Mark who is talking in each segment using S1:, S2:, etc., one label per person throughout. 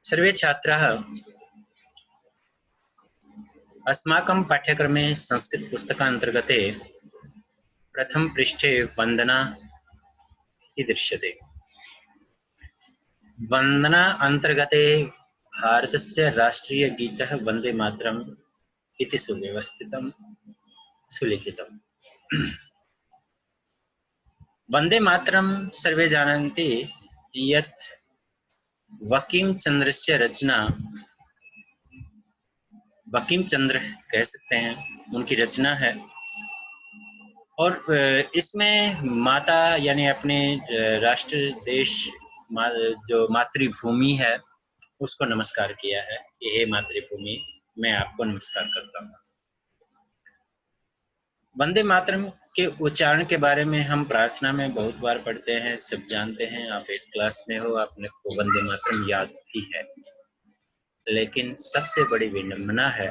S1: सर्वे छात्राः अस्माकं पाठ्यक्रमे संस्कृतपुस्तकान्तर्गते प्रथमपृष्ठे वन्दना इति दृश्यते। वन्दना अन्तर्गते भारतस्य राष्ट्रीयगीतः वन्दे मातरम् इति सुव्यवस्थितं सुलिखितम्। वन्दे मातरं सर्वे जानन्ति यत् बंकिमचन्द्रस्य रचना, बंकिमचन्द्र कह सकते हैं, उनकी रचना है। और इसमें माता यानी अपने राष्ट्र देश जो मातृभूमि है उसको नमस्कार किया है कि हे मातृभूमि, मैं आपको नमस्कार करता हूँ। वंदे मातरम के उच्चारण के बारे में हम प्रार्थना में बहुत बार पढ़ते हैं, सब जानते हैं। आप एक क्लास में हो, आपने को वंदे मातरम याद भी है, लेकिन सबसे बड़ी विडंबना है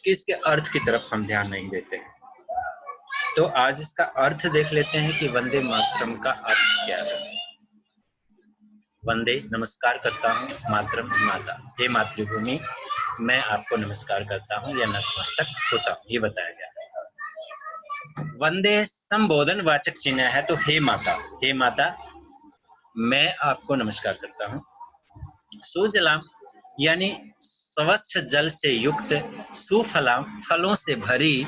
S1: कि इसके अर्थ की तरफ हम ध्यान नहीं देते। तो आज इसका अर्थ देख लेते हैं कि वंदे मातरम का अर्थ क्या है। वंदे नमस्कार करता हूँ, मातरम माता, हे मातृभूमि मैं आपको नमस्कार करता हूँ या नतमस्तक होता हूँ, ये बताया गया है। वंदे संबोधन वाचक चिन्ह है, तो हे माता मैं आपको नमस्कार करता हूँ। सुजलाम यानी स्वच्छ जल से युक्त, सुफलाम फलों से भरी,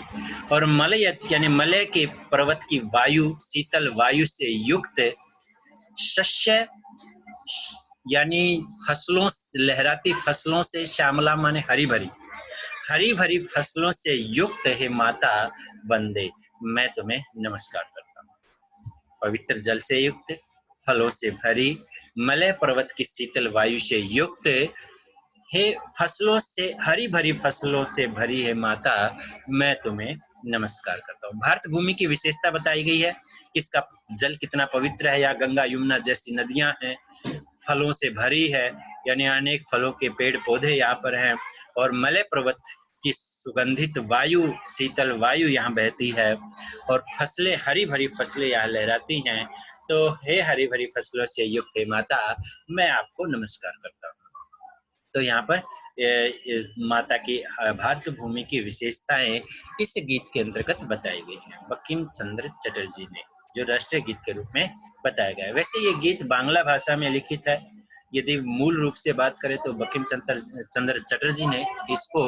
S1: और मलयज यानी मलय के पर्वत की वायु, शीतल वायु से युक्त, शस्य यानी फसलों, लहराती फसलों से, श्यामला माने हरी भरी फसलों से युक्त है माता, वंदे मैं तुम्हें नमस्कार करता हूँ। पवित्र जल से युक्त, फलों से भरी, मलय पर्वत की शीतल वायु से युक्त हे फसलों से, हरी भरी फसलों से भरी है माता, मैं तुम्हें नमस्कार करता हूँ। भारत भूमि की विशेषता बताई गई है, इसका जल कितना पवित्र है, या गंगा यमुना जैसी नदियां हैं, फलों से भरी है यानी अनेक फलों के पेड़ पौधे यहाँ पर हैं, और मलय पर्वत की सुगंधित वायु, शीतल वायु यहाँ बहती है, और फसलें, हरी भरी फसलें यहाँ लहराती हैं। तो हे हरी भरी फसलों से युक्त है माता, मैं आपको नमस्कार करता हूँ। तो यहाँ पर माता की, भारत भूमि की विशेषताएं इस गीत के अंतर्गत बताई गई हैं, बंकिम चंद्र चटर्जी ने, जो राष्ट्रीय गीत के रूप में बताया गया है। वैसे ये गीत बांग्ला भाषा में लिखित है। यदि मूल रूप से बात करें तो बंकिम चंद्र चटर्जी ने इसको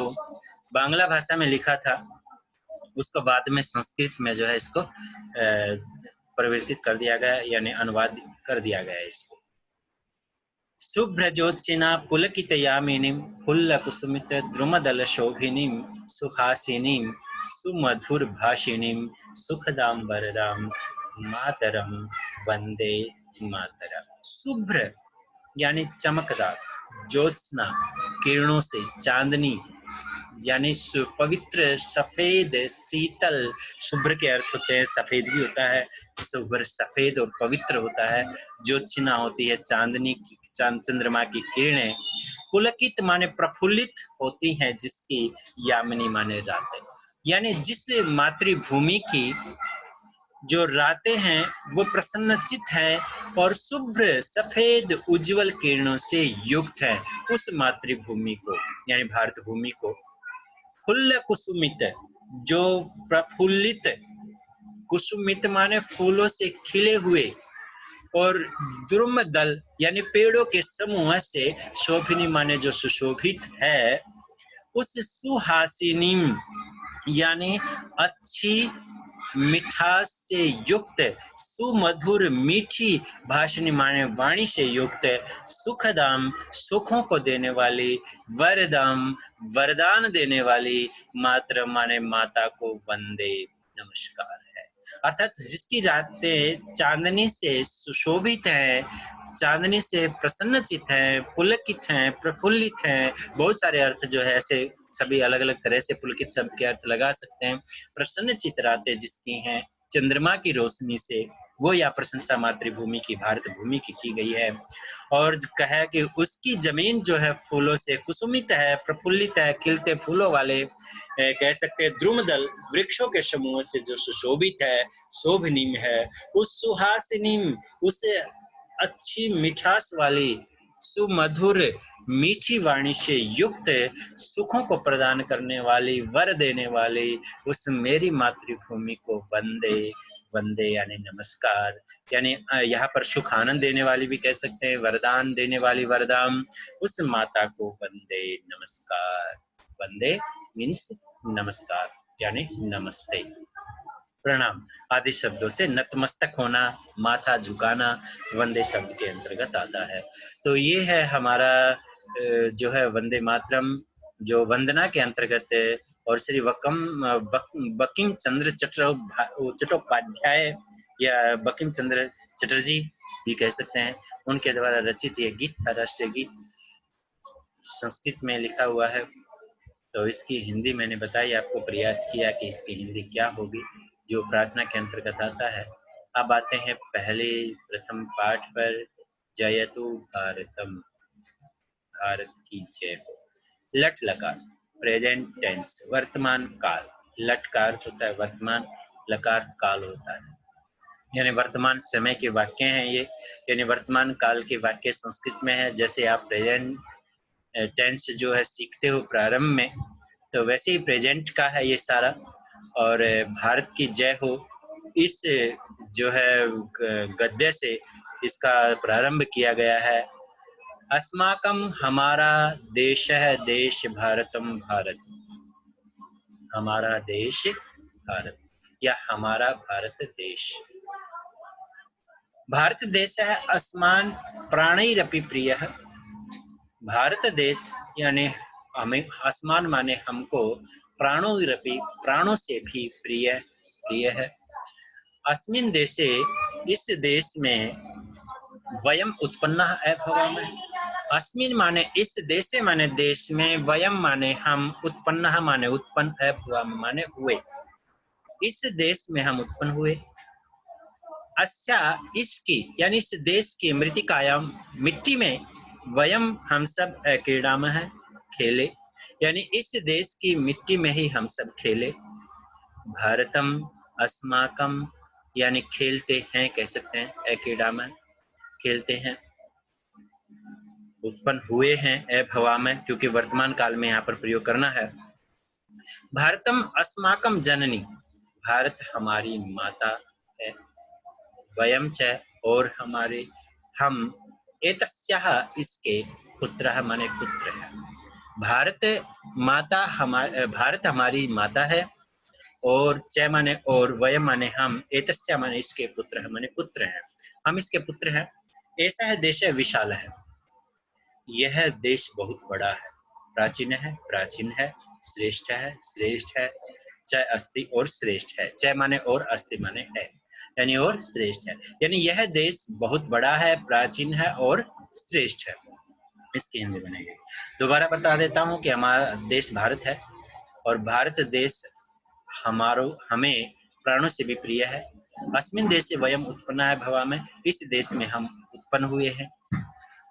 S1: बांग्ला भाषा में लिखा था, उसको बाद में संस्कृत में जो है इसको परिवर्तित कर दिया गया, यानी अनुवादित कर दिया गया है इसको। शुभ्रज्योत्स्ना पुलकितयामिनीं फुल्लकुसुमित द्रुमदल शोभिनीं सुहासिनीं सुमधुरभाषिणीं सुखदां वरदां मातरं वंदे मातरम्। शुभ्र यानी चमकदार, ज्योत्स्ना किरणों से, चांदनी यानी पवित्र, सफेद, शीतल, शुभ्र के अर्थ होते हैं, सफेद भी होता है, शुभ्र सफेद और पवित्र होता है। ज्योत्स्ना होती है चांदनी की, चंद्रमा की किरणें। पुलकित माने प्रफुल्लित होती हैं जिसकी, यामिनी माने रातें, यानी जिस मातृभूमि की जो रातें हैं वो प्रसन्नचित है और शुभ्र सफेद उज्जवल किरणों से युक्त है, उस मातृभूमि को यानी भारत भूमि को। फुल्ल कुसुमित, जो प्रफुल्लित, कुसुमित माने फूलों से खिले हुए, और द्रुमदल यानी पेड़ों के समूह से, शोभिनी माने जो सुशोभित है, उस सुहासिनी यानी अच्छी मिठास से युक्त, सुमधुर मीठी भाषणी माने वाणी से युक्त, सुखदाम सुखों को देने वाली, वरदाम वरदान देने वाली, मात्र माने माता को वंदे नमस्कार है। अर्थात जिसकी रातें चांदनी से सुशोभित है, चांदनी से प्रसन्नचित है, पुलकित हैं, प्रफुल्लित हैं, बहुत सारे अर्थ जो है ऐसे सभी अलग अलग तरह से पुलकित शब्द के अर्थ लगा सकते हैं। प्रसन्नचित रातें जिसकी हैं चंद्रमा की रोशनी से, वो या प्रशंसा मातृभूमि की, भारत भूमि की गई है। और कहा कि उसकी जमीन जो है फूलों से कुसुमित है, प्रफुल्लित है, खिलते फूलों वाले, कह सकते हैं द्रुमदल वृक्षों के समूह से जो सुशोभित है, शोभनीम है, उस सुहासिनीम, उस अच्छी मिठास वाली सुमधुर मीठी वाणी से युक्त सुखों को प्रदान करने वाली, वर देने वाली उस मेरी मातृभूमि को वंदे। वंदे यानी नमस्कार, यानी यहाँ पर सुख आनंद देने वाली भी कह सकते हैं, वरदान देने वाली वरदान, उस माता को वंदे नमस्कार। वंदे मीन्स नमस्कार यानी नमस्ते, प्रणाम आदि शब्दों से नतमस्तक होना, माथा झुकाना वंदे शब्द के अंतर्गत आता है। तो ये है हमारा जो है वंदे मातरम, जो वंदना के अंतर्गत है। और श्री बंकिम चंद्र चट्टोपाध्याय या बंकिम चंद्र चटर्जी भी कह सकते हैं, उनके द्वारा रचित ये गीत था, राष्ट्रीय गीत संस्कृत में लिखा हुआ है। तो इसकी हिंदी मैंने बताई आपको, प्रयास किया कि इसकी हिंदी क्या होगी, जो प्रार्थना के अंतर्गत आता है। अब आते हैं पहले प्रथम पाठ पर। जयतु भारतम, भारत की जय हो। लट लकार प्रेजेंट टेंस, वर्तमान काल। लट का अर्थ होता है वर्तमान, लकार काल होता है, यानी वर्तमान समय के वाक्य हैं ये, यानी वर्तमान काल के वाक्य संस्कृत में है। जैसे आप प्रेजेंट टेंस जो है सीखते हो प्रारंभ में, तो वैसे ही प्रेजेंट का है ये सारा। और भारत की जय हो, इस जो है गद्य से इसका प्रारंभ किया गया है। अस्माकम हमारा देश है, देश भारतम भारत, हमारा देश भारत या हमारा भारत देश। भारत देश है अस्मान प्राणैरपि प्रिय। भारत देश यानी हमें, आसमान माने हमको, प्राणोरपि प्राणों से भी प्रिय प्रिय है। अस्मिन् देशे इस देश में, वयम उत्पन्न है भवामः। अस्मिन् माने इस देशे माने देश में, वयम माने हम, उत्पन्न माने उत्पन्न है, भवामः माने हुए, इस देश में हम उत्पन्न हुए। अस्या इसकी यानी इस देश की, मृतिकायाम मिट्टी में, वयम हम सब क्रीडामः खेले, यानी इस देश की मिट्टी में ही हम सब खेले। भारतम अस्माकम यानी खेलते हैं कह सकते हैं, क्रीडामः खेलते हैं, उत्पन्न हुए हैं भवामः क्योंकि वर्तमान काल में यहाँ पर प्रयोग करना है। भारतम अस्माकम जननी, भारत हमारी माता है। वयम च और हमारे, हम, एतस्याः इसके, पुत्रः माने पुत्र है। भारत माता भारत हमारी माता है, और च माने और, वयम माने हम, एतस्या माने इसके, पुत्र माने पुत्र हैं, हम इसके पुत्र हैं। ऐसा है देश विशाल है, यह देश बहुत बड़ा है। प्राचीन है, प्राचीन है। श्रेष्ठ है, श्रेष्ठ है। च अस्ति और श्रेष्ठ है, च माने और, अस्ति माने है, यानी और श्रेष्ठ है, यानी यह देश बहुत बड़ा है, प्राचीन है और श्रेष्ठ है। इसकी हिंदी बनेगी। दोबारा बता देता हूँ कि हमारा देश भारत है, और भारत देश हमें प्राणों से भी प्रिय है। अस्मिन् देशे वयम उत्पन्नाय भवामः, इस देश में हम उत्पन्न हुए हैं।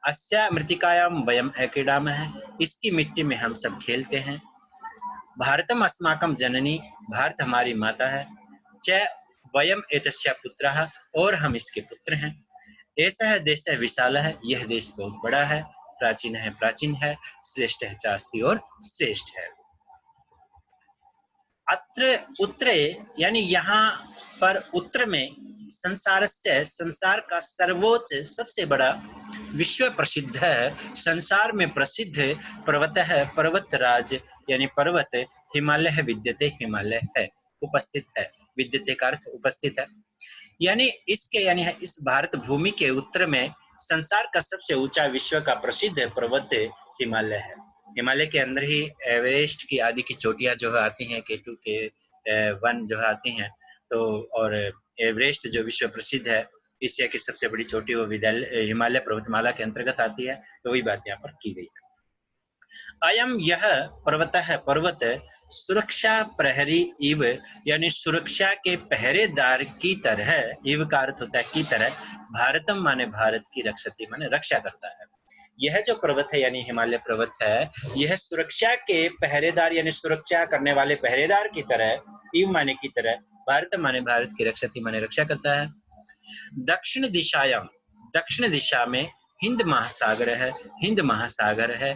S1: अस्या मृत्तिकायाम वयम क्रीडामः, इसकी मिट्टी में हम सब खेलते हैं। भारतम अस्माकम जननी, भारत हमारी माता है। च वयम एतस्या पुत्रः, और हम इसके पुत्र हैं। ऐसा है देश है विशाल है, यह देश बहुत बड़ा है। प्राचीन है, प्राचीन है। श्रेष्ठ है, चास्ति और श्रेष्ठ है। अत्र उत्तरे यानी यहाँ पर उत्तर में, संसार से, संसार का सर्वोच्च सबसे बड़ा, विश्व प्रसिद्ध है, संसार में प्रसिद्ध, पर्वत है, पर्वतराज यानी पर्वत, हिमालय विद्यते, हिमालय है, उपस्थित है, विद्यते का अर्थ उपस्थित है, यानी इसके, यानी इस भारत भूमि के उत्तर में संसार का सबसे ऊंचा, विश्व का प्रसिद्ध पर्वत हिमालय है। हिमालय के अंदर ही एवरेस्ट की आदि की चोटियां जो है आती हैं, K2 K1 जो है आती हैं। तो और एवरेस्ट जो विश्व प्रसिद्ध है, एशिया की सबसे बड़ी चोटी, वो हिमालय पर्वतमाला के अंतर्गत आती है। तो वही बात यहाँ पर की गई है। अयम यह पर्वत है, पर्वत सुरक्षा प्रहरी इव यानी सुरक्षा के पहरेदार की तरह, इव का अर्थ होता है की तरह, भारतम माने भारत की, रक्षति माने रक्षा करता है। यह जो पर्वत है यानी हिमालय पर्वत है, यह सुरक्षा के पहरेदार यानी सुरक्षा करने वाले पहरेदार की तरह, इव माने की तरह, भारत माने भारत की, रक्षति माने रक्षा करता है। दक्षिण दिशायाम, दक्षिण दिशा में हिंद महासागर है, हिंद महासागर है।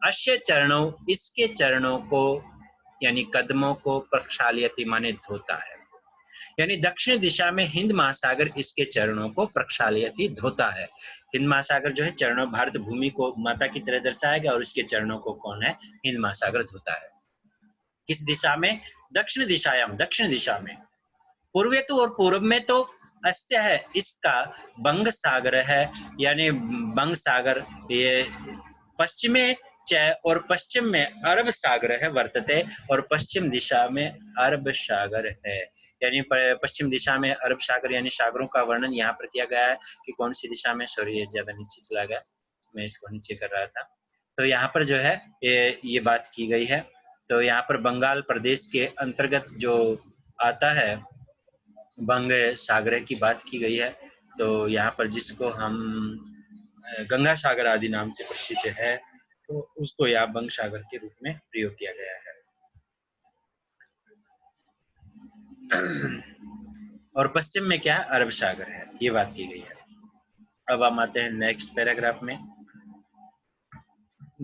S1: अस्य चरणों, इसके चरणों को यानी कदमों को प्रक्षालयति माने धोता है, यानी दक्षिण दिशा में हिंद महासागर इसके चरणों को प्रक्षालयति धोता है। हिंद महासागर जो है चरणों, भारत भूमि को माता की तरह दर्शाया गया और इसके चरणों को कौन है, हिंद महासागर धोता है। किस दिशा में, दक्षिण दिशायाम, दक्षिण दिशा में। पूर्वे तो, और पूर्व में तो अस्य है, इसका बंग सागर है, यानी बंग सागर। ये पश्चिमे च, और पश्चिम में अरब सागर है वर्तते, और पश्चिम दिशा में अरब सागर है, यानी पश्चिम दिशा में अरब सागर, यानी सागरों का वर्णन यहाँ पर किया गया है कि कौन सी दिशा में। सॉरी, ये ज्यादा नीचे चला गया, मैं इसको नीचे कर रहा था। तो यहाँ पर जो है ये बात की गई है। तो यहाँ पर बंगाल प्रदेश के अंतर्गत जो आता है बंग सागर की बात की गई है। तो यहाँ पर जिसको हम गंगा सागर आदि नाम से प्रसिद्ध है, तो उसको यहाँ बंग सागर के रूप में प्रयोग किया गया है। और पश्चिम में क्या है, अरब सागर है, ये बात की गई है। अब हम आते हैं नेक्स्ट पैराग्राफ में।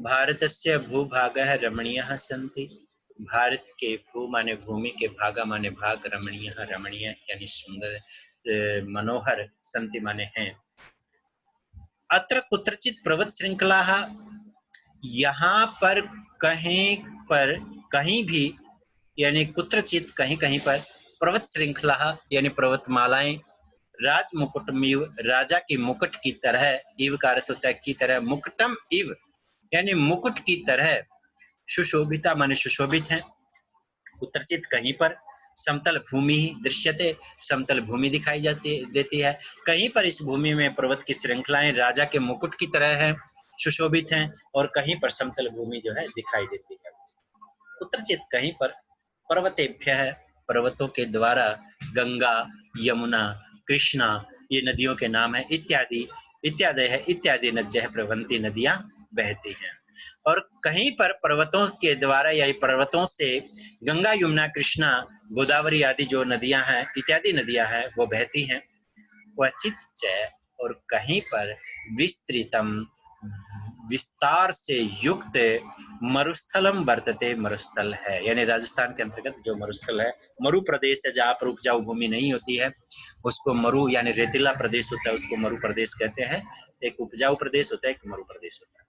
S1: भारतस्य भूभागः रमणीयः सन्ति, भारत के भू माने भूमि के, भागा माने भाग, रमणीय रमणीय यानी सुंदर, मनोहर, सन्ति माने हैं। अत्र कुत्रचित पर्वत श्रृंखलाः, यहाँ पर कहीं भी, यानी कुत्रचित कहीं कहीं पर, पर्वत श्रृंखला यानी पर्वतमालाएं, राज मुकुटमिव, राजा के मुकुट की तरह, इव का अर्थ होता है की तरह, मुकुटम इव यानी मुकुट की तरह, सुशोभिता माने सुशोभित हैं। कुत्रचित कहीं पर, समतल भूमि दृश्यते, समतल भूमि दिखाई देती है। कहीं पर इस भूमि में पर्वत की श्रृंखलाएं राजा के मुकुट की तरह है, सुशोभित हैं, और कहीं पर समतल भूमि जो है दिखाई देती है। कुत्रचित कहीं पर, पर्वतेभ्यः पर्वतों के द्वारा, गंगा, यमुना, कृष्णा ये नदियों के नाम है, इत्यादि इत्यादि है, इत्यादि नद्यः प्रवहन्ति, नदियां बहती हैं। और कहीं पर पर्वतों के द्वारा या पर्वतों से गंगा, यमुना, कृष्णा, गोदावरी आदि जो नदियां हैं, इत्यादि नदियां हैं, वो बहती हैं। क्वचित च, और कहीं पर, विस्तृतम विस्तार से युक्त, मरुस्थलम वर्तते, मरुस्थल है, यानी राजस्थान के अंतर्गत जो मरुस्थल है, मरु प्रदेश है, जहाँ पर उपजाऊ भूमि नहीं होती है, उसको मरु यानी रेतीला प्रदेश होता है, उसको मरु प्रदेश कहते हैं। एक उपजाऊ प्रदेश होता है, एक मरु प्रदेश होता है।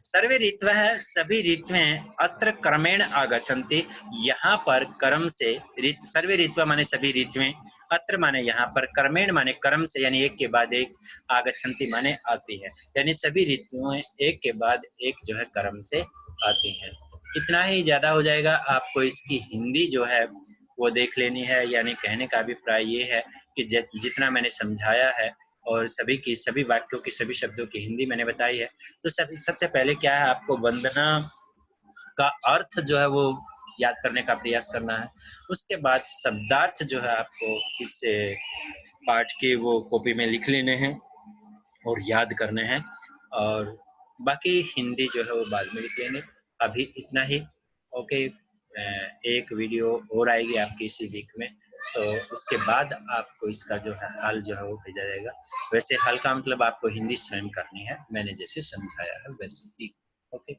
S1: सर्वे ऋतवः, सभी ऋतुएं, अत्र क्रमेण आगच्छन्ति, यहाँ पर क्रम से, सर्वे ऋतवः माने सभी ऋतुएं, अत्र माने यहाँ पर, क्रमेण माने क्रम से, यानी एक के बाद एक, आगच्छन्ति माने आती है, यानी सभी ऋतुएं एक के बाद एक जो है क्रम से आती हैं। इतना ही ज्यादा हो जाएगा। आपको इसकी हिंदी जो है वो देख लेनी है, यानी कहने का अभिप्राय ये है कि जितना मैंने समझाया है और सभी की सभी वाक्यों की सभी शब्दों की हिंदी मैंने बताई है, तो सबसे पहले क्या है, आपको वंदना का अर्थ जो है वो याद करने का प्रयास करना है। उसके बाद शब्दार्थ जो है आपको इस पाठ के वो कॉपी में लिख लेने हैं और याद करने हैं, और बाकी हिंदी जो है वो बाद में लिख लेंगे। अभी इतना ही। ओके, एक वीडियो और आएगी आपकी इसी वीक में, तो उसके बाद आपको इसका जो है हल जो है वो भेजा जाएगा। वैसे हल का मतलब आपको हिंदी स्वयं करनी है, मैंने जैसे समझाया है वैसे ही। ओके।